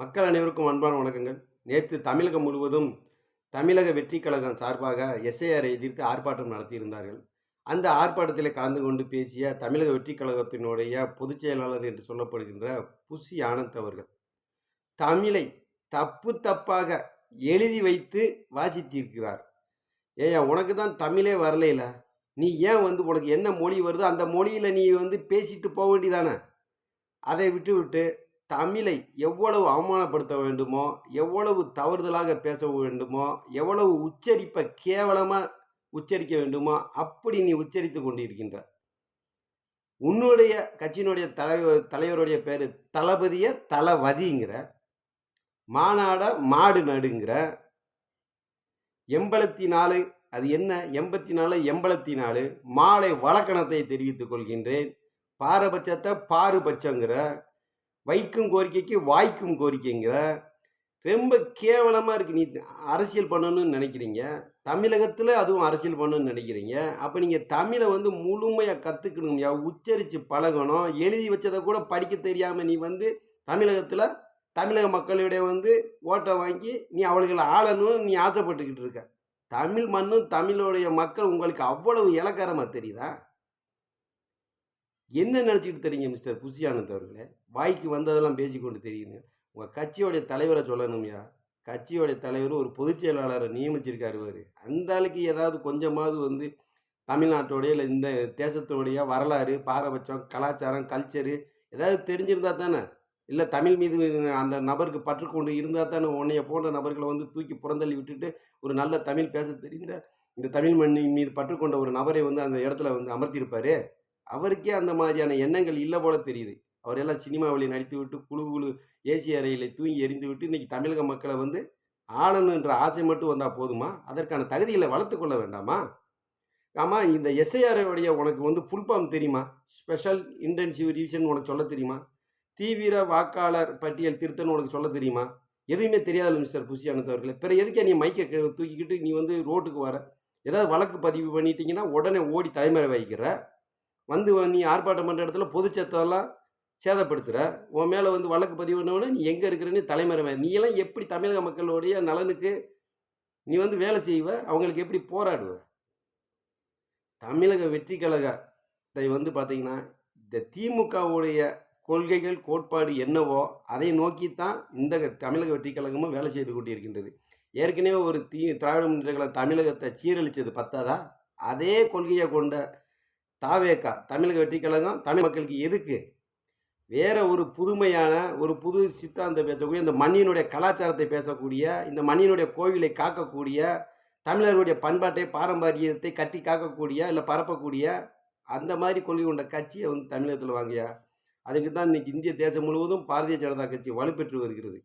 மக்கள் அனைவருக்கும் அன்பான வணக்கங்கள். நேற்று தமிழகம் முழுவதும் தமிழக வெற்றிக் கழகம் சார்பாக எஸ்ஐஆரை எதிர்த்து ஆர்ப்பாட்டம் நடத்தியிருந்தார்கள். அந்த ஆர்ப்பாட்டத்திலே கலந்து கொண்டு பேசிய தமிழக வெற்றிக் கழகத்தினுடைய பொதுச் செயலாளர் என்று சொல்லப்படுகின்ற புசி ஆனந்த் அவர்கள், தமிழை தப்பு தப்பாக எழுதி வைத்து வாசித்திருக்கிறார். ஏய்யா உனக்கு தான் தமிழே வரலைல, நீ ஏன் உனக்கு என்ன மொழி வருதோ அந்த மொழியில நீ பேசிட்டு போ வேண்டியதானே? அதை விட்டுவிட்டு தமிழை எவ்வளவு அவமானப்படுத்த வேண்டுமோ, எவ்வளவு தவறுதலாக பேச வேண்டுமோ, எவ்வளவு உச்சரிப்பை கேவலமா உச்சரிக்க வேண்டுமோ, அப்படி நீ உச்சரித்துக் கொண்டிருக்கின்றாய். உன்னுடைய கட்சியினுடைய தலைவருடைய பேரு தளபதிய தளவதிங்கிற, மானாட மாடு நடுங்கிற, 84 அது என்ன 84 84 மாலை வழக்கணத்தை தெரிவித்துக் கொள்கின்றேன். பாரபட்சத்தை பாருபட்சங்கிற, வைக்கும் கோரிக்கைக்கு வாய்க்கும் கோரிக்கைங்கிற, ரொம்ப கேவலமாக இருக்குது. நீ அரசியல் பண்ணணும்னு நினைக்கிறீங்க, தமிழகத்தில் அதுவும் அரசியல் பண்ணணும்னு நினைக்கிறீங்க. அப்போ நீங்கள் தமிழை முழுமையாக கற்றுக்கணுங்கய்யா, உச்சரித்து பழகணும். எழுதி வச்சதை கூட படிக்க தெரியாமல் நீ தமிழகத்தில் தமிழக மக்களிடையே ஓட்டை வாங்கி நீ அவர்களை ஆளணும்னு நீ ஆசைப்பட்டுக்கிட்டு இருக்க. தமிழ் மண்ணும் தமிழுடைய மக்கள் உங்களுக்கு அவ்வளவு இலக்காரமாக தெரியுதா? என்ன நினச்சிக்கிட்டு தெரியுங்க மிஸ்டர் புசி ஆனந்த் அவர்களே? வாய்க்கு வந்ததெல்லாம் பேசிக்கொண்டு தெரியுங்க. உங்கள் கட்சியோடைய தலைவரை சொல்லணும்யா. கட்சியோடைய தலைவர் ஒரு பொதுச் செயலாளரை நியமிச்சிருக்காரு இவர். அந்த ஆளுக்கு ஏதாவது கொஞ்சமாவது தமிழ்நாட்டோடைய இல்லை இந்த தேசத்தினுடைய வரலாறு, பாரபட்சம், கலாச்சாரம், கல்ச்சரு ஏதாவது தெரிஞ்சிருந்தா தானே? இல்லை தமிழ் மீது அந்த நபருக்கு பற்றுக்கொண்டு இருந்தால் தானே உன்னைய போன்ற நபர்களை தூக்கி புறந்தள்ளி விட்டுட்டு ஒரு நல்ல தமிழ் பேச தெரிந்த இந்த தமிழ் மண்ணின் மீது பற்றுக்கொண்ட ஒரு நபரை அந்த இடத்துல அமர்த்தியிருப்பாரு. அவருக்கே அந்த மாதிரியான எண்ணங்கள் இல்லை போல தெரியுது. அவரெல்லாம் சினிமாவில் நடித்துவிட்டு குழு ஏசி அறையில் தூங்கி எறிந்துவிட்டு இன்றைக்கி தமிழக மக்களை ஆளணுன்ற ஆசை மட்டும் வந்தால் போதுமா? அதற்கான தகுதிகளை வளர்த்து கொள்ள வேண்டாமா? ஆமாம், இந்த எஸ்ஐஆருடைய உனக்கு ஃபுல் ஃபார்ம் தெரியுமா? ஸ்பெஷல் இன்டென்சிவ் ரிவிஷன் உனக்கு சொல்ல தெரியுமா? தீவிர வாக்காளர் பட்டியல் திருத்தன்னு உனக்கு சொல்ல தெரியுமா? எதுவுமே தெரியாத மிஸ்டர் புசி ஆனந்த் அவர்களே. பிற எதுக்கே நீ மைக்கை தூக்கிக்கிட்டு நீ ரோட்டுக்கு வர? ஏதாவது வழக்கு பதிவு பண்ணிட்டீங்கன்னா உடனே ஓடி தலைமறை வைக்கிற. நீ ஆர்ப்பாட்டம் பண்ணுற இடத்துல பொதுச்சத்தெல்லாம் சேதப்படுத்துகிற. உன் மேலே வழக்கு பதிவு பண்ணவொடனே நீ எங்கே இருக்கிறன்னு தலைமறை. நீ எல்லாம் எப்படி தமிழக மக்களுடைய நலனுக்கு நீ வேலை செய்வ? அவங்களுக்கு எப்படி போராடுவ? தமிழக வெற்றி கழகத்தை பார்த்தீங்கன்னா, இந்த திமுகவுடைய கொள்கைகள், கோட்பாடு என்னவோ அதை நோக்கித்தான் இந்த தமிழக வெற்றி கழகமும் வேலை செய்து கொண்டிருக்கின்றது. ஏற்கனவே ஒரு திராவிட முன்னேற்ற கழகம் தமிழகத்தை சீரழித்தது பத்தாதா? அதே கொள்கையை கொண்ட தாவேகா தமிழக வெற்றி கழகம் தமிழ் மக்களுக்கு எதுக்கு? வேற ஒரு புதுமையான ஒரு புது சித்தாந்தம் பேசக்கூடிய, இந்த மண்ணினுடைய கலாச்சாரத்தை பேசக்கூடிய, இந்த மண்ணினுடைய கோவிலை காக்கக்கூடிய, தமிழர்களுடைய பண்பாட்டை பாரம்பரியத்தை கட்டி காக்கக்கூடிய இல்லை பரப்பக்கூடிய அந்த மாதிரி கொள்கை கொண்ட கட்சியை தமிழகத்தில் வாங்கியா. அதுக்கு தான் இன்றைக்கி இந்திய தேசம் முழுவதும் பாரதிய ஜனதா கட்சி வலுப்பெற்று வருகிறது.